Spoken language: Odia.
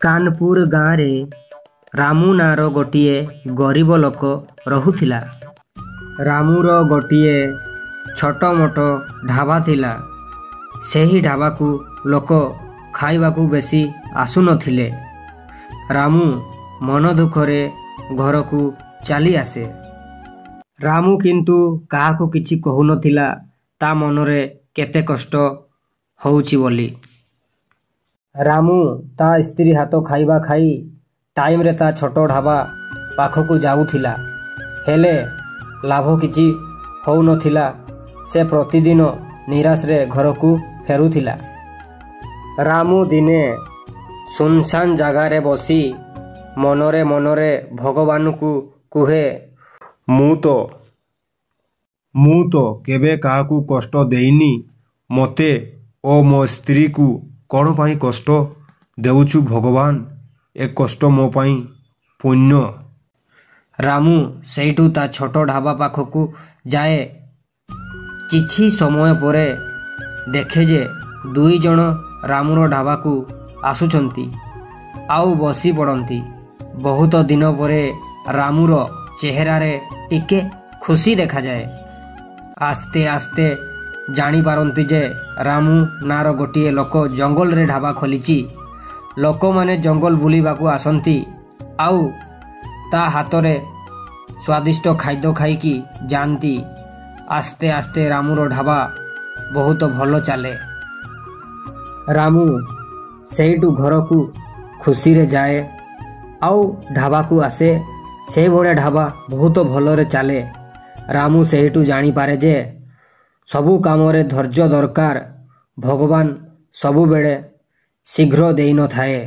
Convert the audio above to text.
କାନପୁର ଗାଁରେ ରାମୁ ନାଁର ଗୋଟିଏ ଗରିବ ଲୋକ ରହୁଥିଲା। ରାମୁର ଗୋଟିଏ ଛୋଟ ମୋଟ ଢାବା ଥିଲା। ସେହି ଢାବାକୁ ଲୋକ ଖାଇବାକୁ ବେଶୀ ଆସୁନଥିଲେ। ରାମୁ ମନ ଦୁଃଖରେ ଘରକୁ ଚାଲି ଆସେ। ରାମୁ କିନ୍ତୁ କାହାକୁ କିଛି କହୁନଥିଲା ତା ମନରେ କେତେ କଷ୍ଟ ହେଉଛି ବୋଲି। ରାମୁ ତା ସ୍ତ୍ରୀ ହାତ ଖାଇବା ଖାଇ ଟାଇମରେ ତା ଛୋଟ ଢାବା ପାଖକୁ ଯାଉଥିଲା, ହେଲେ ଲାଭ କିଛି ହେଉନଥିଲା। ସେ ପ୍ରତିଦିନ ନିରାଶରେ ଘରକୁ ଫେରୁଥିଲା। ରାମୁ ଦିନେ ସୁନସାନ ଜାଗାରେ ବସି ମନରେ ମନରେ ଭଗବାନଙ୍କୁ କୁହେ, ମୁଁ ତ କେବେ କାହାକୁ କଷ୍ଟ ଦେଇନି। ମୋତେ ଓ ମୋ ସ୍ତ୍ରୀକୁ କ'ଣ ପାଇଁ କଷ୍ଟ ଦେଉଛୁ ଭଗବାନ? ଏ କଷ୍ଟ ମୋ ପାଇଁ ପୁଣ୍ୟ। ରାମୁ ସେଇଠୁ ତା ଛୋଟ ଢାବା ପାଖକୁ ଯାଏ। କିଛି ସମୟ ପରେ ଦେଖେ ଯେ ଦୁଇ ଜଣ ରାମୁର ଢାବାକୁ ଆସୁଛନ୍ତି ଆଉ ବସି ପଡ଼ନ୍ତି। ବହୁତ ଦିନ ପରେ ରାମୁର ଚେହେରାରେ ଟିକେ ଖୁସି ଦେଖାଯାଏ। ଆସ୍ତେ ଆସ୍ତେ ଜାଣିପାରନ୍ତି ଯେ ରାମୁ ନାଁର ଗୋଟିଏ ଲୋକ ଜଙ୍ଗଲରେ ଢାବା ଖୋଲିଛି। ଲୋକମାନେ ଜଙ୍ଗଲ ବୁଲିବାକୁ ଆସନ୍ତି ଆଉ ତା ହାତରେ ସ୍ୱାଦିଷ୍ଟ ଖାଦ୍ୟ ଖାଇକି ଯାଆନ୍ତି। ଆସ୍ତେ ଆସ୍ତେ ରାମୁର ଢାବା ବହୁତ ଭଲ ଚାଲେ। ରାମୁ ସେଇଠୁ ଘରକୁ ଖୁସିରେ ଯାଏ ଆଉ ଢାବାକୁ ଆସେ। ସେଇଭଳିଆ ଢାବା ବହୁତ ଭଲରେ ଚାଲେ। ରାମୁ ସେଇଠୁ ଜାଣିପାରେ ଯେ ସବୁ କାମରେ ଧୈର୍ଯ୍ୟ ଦରକାର। ଭଗବାନ ସବୁବେଳେ ଶୀଘ୍ର ଦେଇନଥାଏ।